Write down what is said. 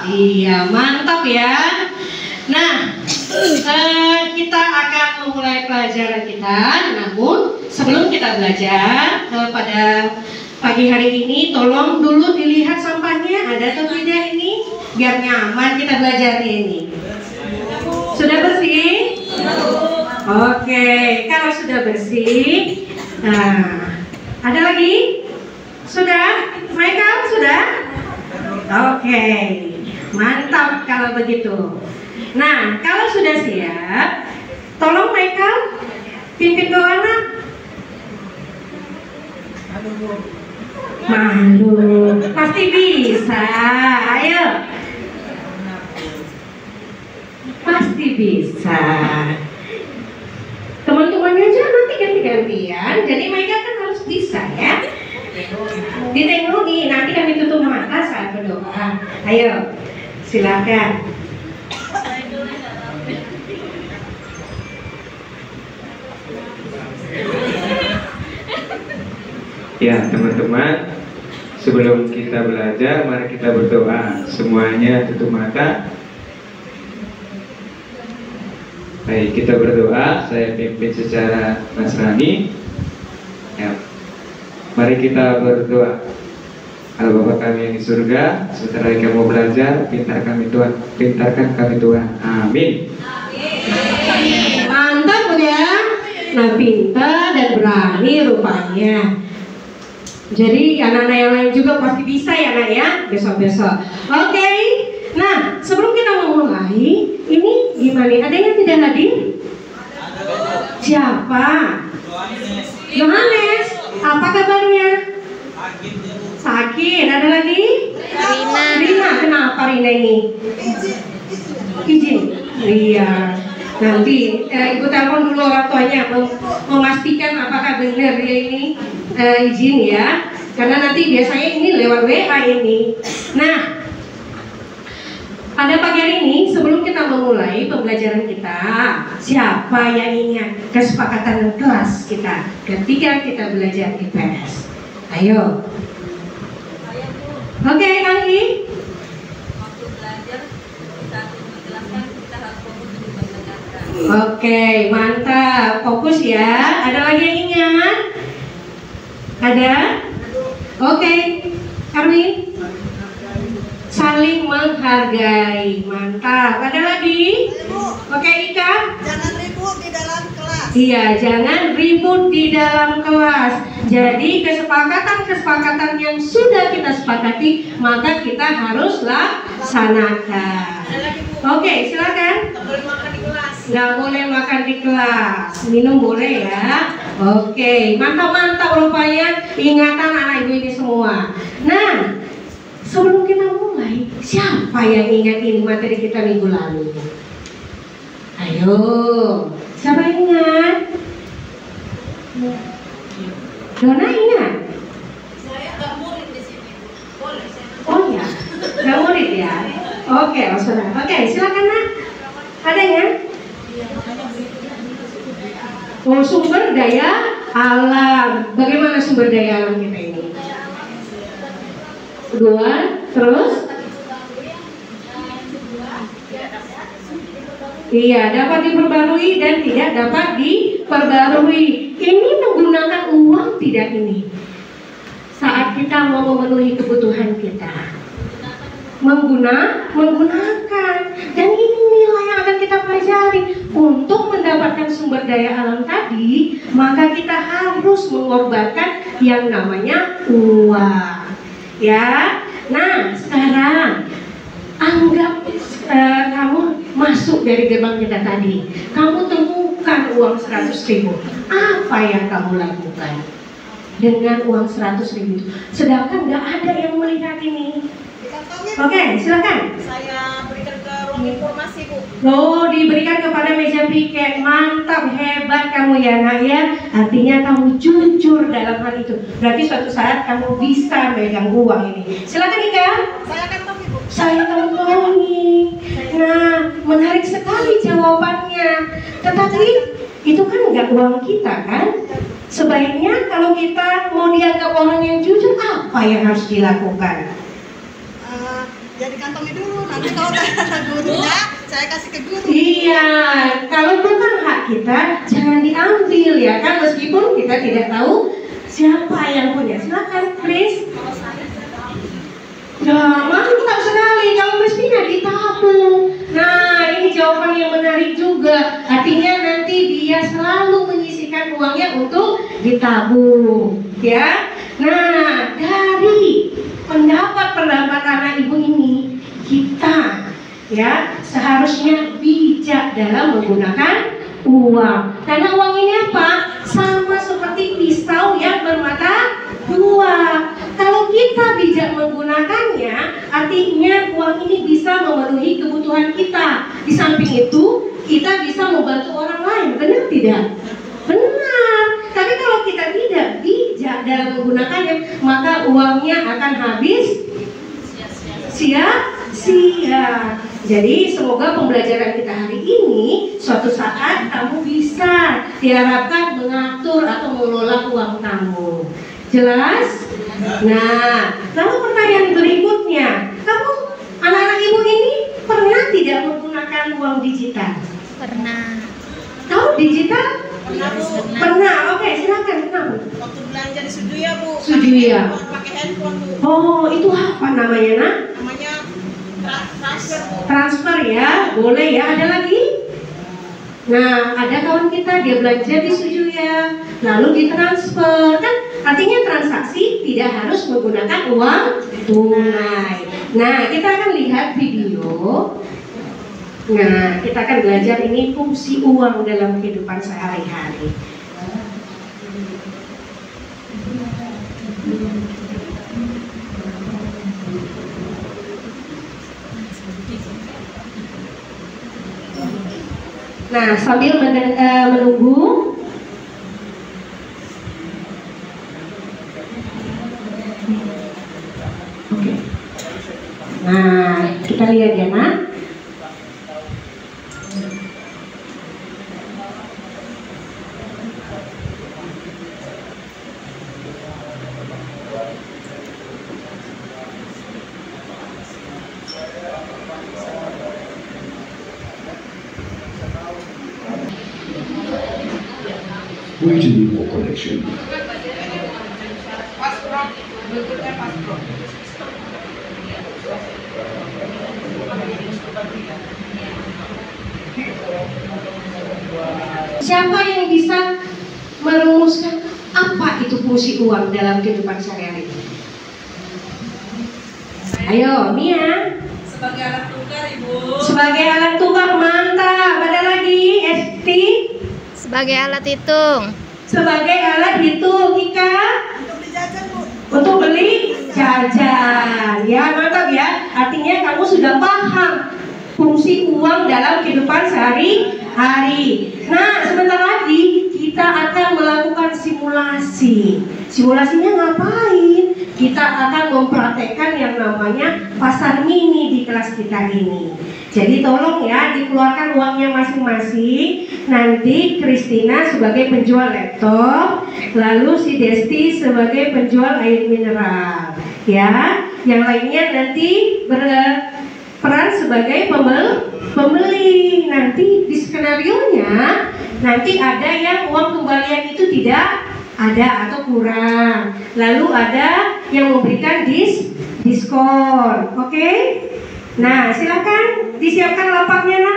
Iya, mantap ya. Nah, kita akan memulai pelajaran kita. Namun sebelum kita belajar pada pagi hari ini, tolong dulu dilihat sampahnya ada atau tidak ini, biar nyaman kita belajar ini. Sudah bersih? Oke, kalau sudah bersih, nah, ada lagi? Sudah? Michael sudah? Oke, mantap kalau begitu. Nah, kalau sudah siap, tolong Michael pimpin doa nak. Malu, pasti bisa. Ayo, pasti bisa. Teman-temannya aja nanti ganti-gantian. Jadi Michael kan harus bisa ya. Ditengoki, nanti kami tutup mata saat berdoa. Ayo, silakan. Ya teman-teman, sebelum kita belajar, mari kita berdoa. Semuanya tutup mata. Baik, kita berdoa. Saya pimpin secara Nasrani. Ya. Mari kita berdoa. Allah Bapa kami yang di surga, sebentar lagi kamu belajar, pintarkan kami Tuhan. Amin. Mantap ya. Nah, pintar dan berani rupanya. Jadi anak-anak yang lain juga pasti bisa ya nak ya, besok-besok. Oke. Nah, sebelum kita memulai, ini gimana? Ada yang tidak hadir? Siapa? Yohanes. Apa kabarnya? Sakit. Ada lagi? Rina. Kenapa Rina ini? Izin. Iya. Nanti ibu telepon dulu orang tuanya memastikan apakah benar dia ini izin ya. Karena nanti biasanya ini lewat WA ini. Nah, pada pagi hari ini sebelum kita memulai pembelajaran kita, siapa yang ingat kesepakatan kelas kita ketika kita belajar IPS? Ayo. Oke, Anggi. Waktu belajar saat menjelaskan kita harus fokus untuk mendengarkan. Oke, mantap. Fokus ya. Ada lagi yang ingat? Ada? Oke, Arwin. Saling menghargai. Mantap. Ada lagi? Oke, Ika. Jangan ribut di dalam kelas. Iya, jangan ribut di dalam kelas. Jadi kesepakatan yang sudah kita sepakati, maka kita harus laksanakan. Oke, silakan. Nggak boleh makan di kelas. Nggak boleh makan di kelas, minum boleh ya. Oke, mantap rupanya ingatan anak ibu ini semua. Nah, sebelum kita mulai, siapa yang ingat ini materi kita minggu lalu? Ayo, siapa yang ingat? Dona ingat? Saya nggak murid di sini. Boleh saya. Oh ya, nggak murid ya? Oke, saudara. Oke, silakan nak. Ada ya? Oh, sumber daya alam. Bagaimana sumber daya alam kita ini? Dua, terus? Iya, dapat diperbarui dan tidak dapat diperbarui. Ini menggunakan uang tidak ini? Saat kita mau memenuhi kebutuhan kita, menggunakan. Dan ini nilai yang akan kita pelajari. Untuk mendapatkan sumber daya alam tadi, maka kita harus mengorbankan yang namanya uang. Ya, nah sekarang anggap kamu masuk dari gerbang kita tadi. Kamu temukan uang 100.000. Apa yang kamu lakukan dengan uang 100.000? Sedangkan nggak ada yang melihat ini. Oke, silakan. Saya berikan ke ruang informasi, Bu. Oh, diberikan kepada meja piket. Mantap, hebat kamu ya nak ya. Artinya kamu jujur dalam hal itu. Berarti suatu saat kamu bisa megang uang ini. Silakan Ika. Saya akan tahu, Bu. Saya kantongi. Nah, menarik sekali jawabannya. Tetapi itu kan nggak uang kita kan? Sebaiknya kalau kita mau dianggap orang yang jujur, apa yang harus dilakukan? jadi kantongi dulu, nanti kalau ada gurunya saya kasih ke guru. Iya, kalau bukan hak kita jangan diambil ya kan, meskipun kita tidak tahu siapa yang punya. Silakan, please. Ya, mantap sekali. Kalau mestinya ditabung. Nah, ini jawaban yang menarik juga. Artinya nanti dia selalu menyisihkan uangnya untuk ditabung, ya. Nah, dari pendapat anak ibu ini, kita ya seharusnya bijak dalam menggunakan uang. Karena uang ini apa? Sama seperti pisau yang bermata dua. Kalau kita bijak menggunakannya, artinya uang ini bisa memenuhi kebutuhan kita. Di samping itu, kita bisa membantu orang lain. Benar tidak? Benar. Tapi kalau kita tidak bijak dalam menggunakannya, maka uangnya akan habis sia-sia. Jadi semoga pembelajaran kita hari ini suatu saat kamu bisa diharapkan mengatur atau mengelola uang kamu. Jelas? Nah, lalu pertanyaan berikutnya, kamu anak-anak ibu ini pernah tidak menggunakan uang digital? Pernah. Tahu digital? Pernah. Oke, silakan. Kenapa? Waktu belanja di Sujuya, Bu. Sujuya. Pakai handphone, Bu. Oh, itu apa namanya, Nak? Namanya transfer, Bu. Transfer ya, boleh ya. Ada lagi? Nah, ada kawan kita dia belanja di Sujuya, lalu ditransfer, kan artinya transaksi tidak harus menggunakan uang tunai. Nah, kita akan lihat video. Nah, kita akan belajar ini fungsi uang dalam kehidupan sehari-hari. Nah, sambil menunggu, oke. Nah, kita lihat ya, Nak. Regional Connection. Siapa yang bisa merumuskan apa itu fungsi uang dalam kehidupan sehari-hari? Ayo, Mia. Sebagai alat tukar, Ibu. Sebagai alat tukar, mantap. Ada lagi, Esti? Sebagai alat hitung. Sebagai alat hitung, Ika? Untuk dijajan, Bu. Untuk beli jajan. Ya, mantap ya. Artinya kamu sudah paham fungsi uang dalam kehidupan sehari-hari. Nah, sebentar lagi kita akan melakukan simulasi. Simulasinya ngapain? Kita akan mempraktekkan yang namanya pasar mini di kelas kita ini. Jadi tolong ya dikeluarkan uangnya masing-masing. Nanti Kristina sebagai penjual laptop, lalu si Desti sebagai penjual air mineral. Ya, yang lainnya nanti berperan sebagai pembeli. Nanti di skenario-nya nanti ada yang uang kembalian itu tidak ada atau kurang. Lalu ada yang memberikan diskon. Oke? Nah, silakan disiapkan lapaknya, Nak.